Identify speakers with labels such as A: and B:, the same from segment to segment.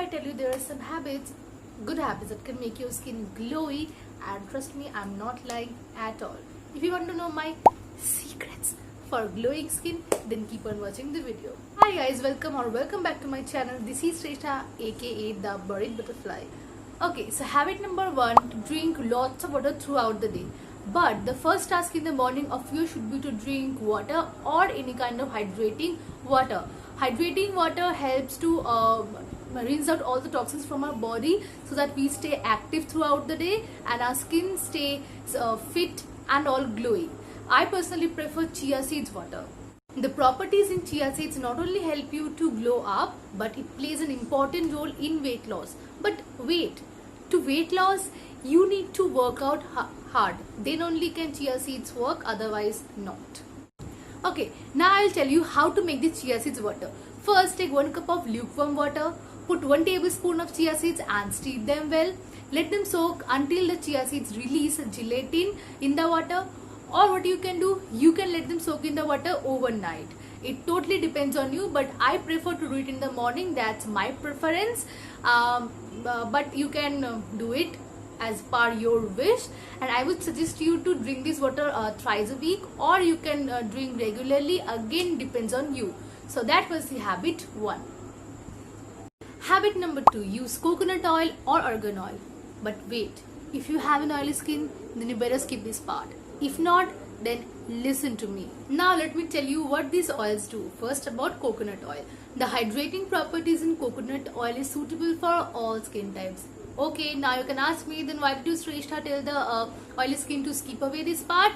A: I tell you there are some habits, good habits that can make your skin glowy, and trust me, I'm not lying at all. If you want to know my secrets for glowing skin, then keep on watching the video. Hi guys, welcome back to my channel. This is Shrestha, aka the Buried Butterfly. Okay, so habit number 1, drink lots of water throughout the day. But the first task in the morning of you should be to drink water or any kind of hydrating water. Hydrating water helps to rinse out all the toxins from our body so that we stay active throughout the day and our skin stay fit and all glowy. I personally prefer chia seeds water. The properties in chia seeds not only help you to glow up, but it plays an important role in weight loss. But wait, to weight loss, you need to work out hard. Then only can chia seeds work, otherwise not. Okay, now I'll tell you how to make the chia seeds water. First, take 1 cup of lukewarm water. Put 1 tablespoon of chia seeds and stir them well. Let them soak until the chia seeds release gelatin in the water. Or what you can do, you can let them soak in the water overnight. It totally depends on you, but I prefer to do it in the morning. That's my preference. But you can do it as per your wish, and I would suggest you to drink this water thrice a week, or you can drink regularly. Again, depends on you. So that was the habit 1. Habit number 2, use coconut oil or argan oil. But wait, if you have an oily skin, then you better skip this part. If not, then listen to me. Now let me tell you what these oils do. First, about coconut oil. The hydrating properties in coconut oil is suitable for all skin types. Okay, now you can ask me, then why did you Shrestha tell the oily skin to skip away this part?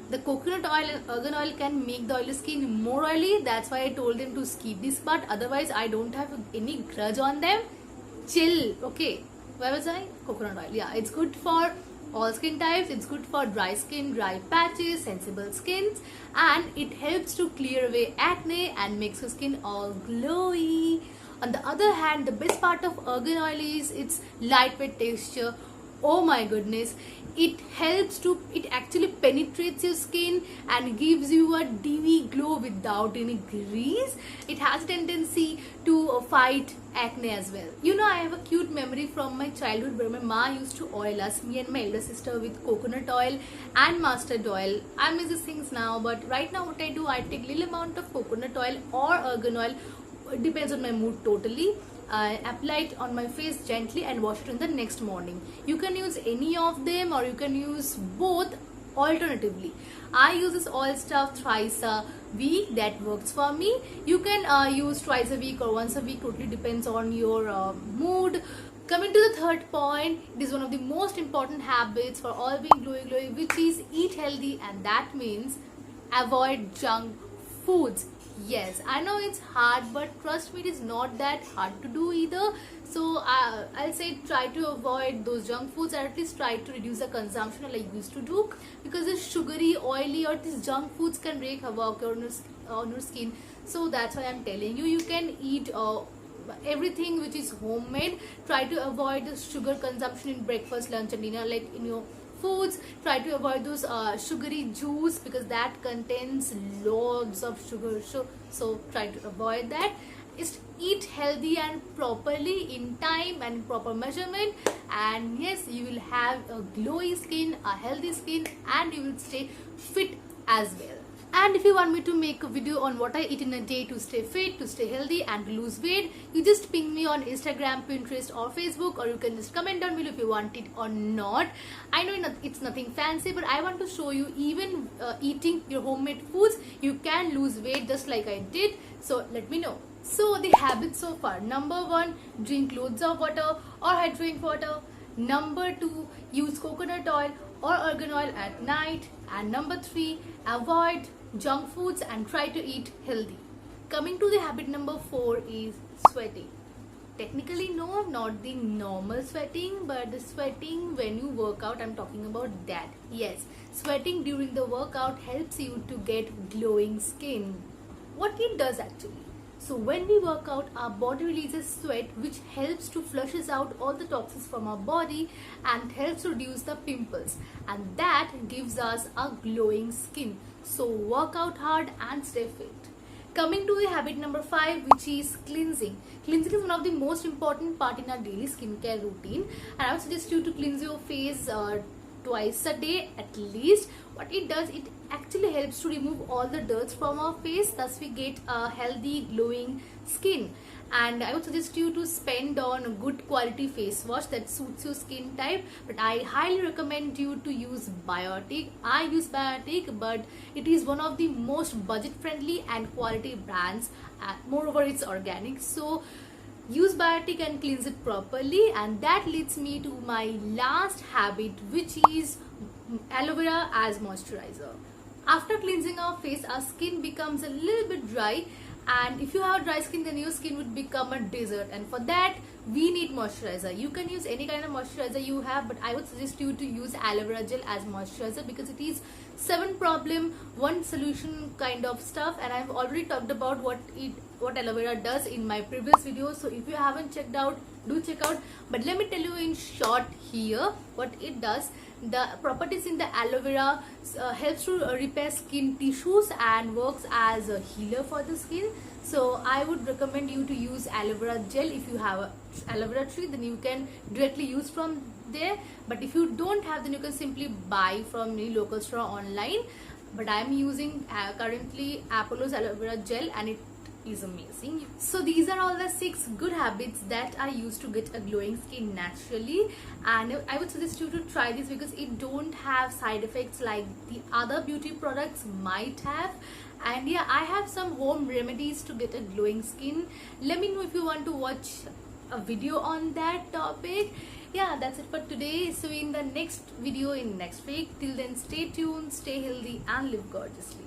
A: The coconut oil and argan oil can make the oily skin more oily. That's why I told them to skip this part. Otherwise, I don't have any grudge on them. Chill. Okay, where was I? Coconut oil. Yeah, it's good for all skin types. It's good for dry skin, dry patches, sensible skins, and it helps to clear away acne and makes your skin all glowy. On the other hand, the best part of argan oil is its lightweight texture. Oh my goodness, it actually penetrates your skin and gives you a dewy glow without any grease. It has a tendency to fight acne as well. You know, I have a cute memory from my childhood where my ma used to oil us, me and my elder sister, with coconut oil and mustard oil. I miss these things now, but right now what I do, I take little amount of coconut oil or argan oil. It depends on my mood totally. Apply it on my face gently and wash it in the next morning. You can use any of them or you can use both alternatively. I use this oil stuff thrice a week. That works for me. You can use twice a week or once a week, totally depends on your mood. Coming to the third point, it is one of the most important habits for all being glowy, which is eat healthy, and that means avoid junk foods. Yes, I know it's hard, but trust me, it is not that hard to do either. So I'll say try to avoid those junk foods, or at least try to reduce the consumption like I used to do, because this sugary, oily, or these junk foods can wreak havoc on your skin. So that's why I'm telling you, you can eat everything which is homemade. Try to avoid the sugar consumption in breakfast, lunch and dinner, like in your foods. Try to avoid those sugary juice, because that contains loads of sugar, so try to avoid that. Just eat healthy and properly, in time and proper measurement, and yes, you will have a glowy skin, a healthy skin, and you will stay fit as well. And if you want me to make a video on what I eat in a day to stay fit, to stay healthy and to lose weight, you just ping me on Instagram, Pinterest or Facebook, or you can just comment down below if you want it or not. I know it's nothing fancy, but I want to show you even eating your homemade foods, you can lose weight just like I did. So let me know. So the habits so far: number 1, drink loads of water or hydrating water. Number 2, use coconut oil or argan oil at night. And number 3, avoid junk foods and try to eat healthy. Coming to the habit number 4 is sweating. Technically no, not the normal sweating, but the sweating when you work out. I'm talking about that. Yes, sweating during the workout helps you to get glowing skin. What it does actually, so when we work out, our body releases sweat, which helps to flushes out all the toxins from our body and helps reduce the pimples, and that gives us a glowing skin. So work out hard and stay fit. Coming to the habit number 5, which is cleansing. Cleansing is one of the most important part in our daily skincare routine, and I would suggest you to cleanse your face twice a day at least. What it does, it actually helps to remove all the dirt from our face, thus we get a healthy glowing skin. And I would suggest you to spend on a good quality face wash that suits your skin type, but I highly recommend you to use Biotic. I use Biotic, but it is one of the most budget friendly and quality brands, moreover it's organic, so use Biotic and cleanse it properly. And that leads me to my last habit, which is aloe vera as moisturizer. After cleansing our face, our skin becomes a little bit dry, and if you have dry skin, then your skin would become a desert, and for that we need moisturizer. You can use any kind of moisturizer you have, but I would suggest you to use aloe vera gel as moisturizer because it is 7 problem 1 solution kind of stuff, and I've already talked about what aloe vera does in my previous video. So if you haven't checked out, do check out, but let me tell you in short here what it does. The properties in the aloe vera helps to repair skin tissues and works as a healer for the skin. So I would recommend you to use aloe vera gel. If you have a aloe vera tree, then you can directly use from there, but if you don't have, then you can simply buy from any local store online. But I am using currently Apollo's aloe vera gel, and it is amazing. So these are all the 6 good habits that I use to get a glowing skin naturally, and I would suggest you to try this because it don't have side effects like the other beauty products might have. And yeah, I have some home remedies to get a glowing skin. Let me know if you want to watch a video on that topic. Yeah, that's it for today. So in the next video in next week, till then, stay tuned, stay healthy and live gorgeously.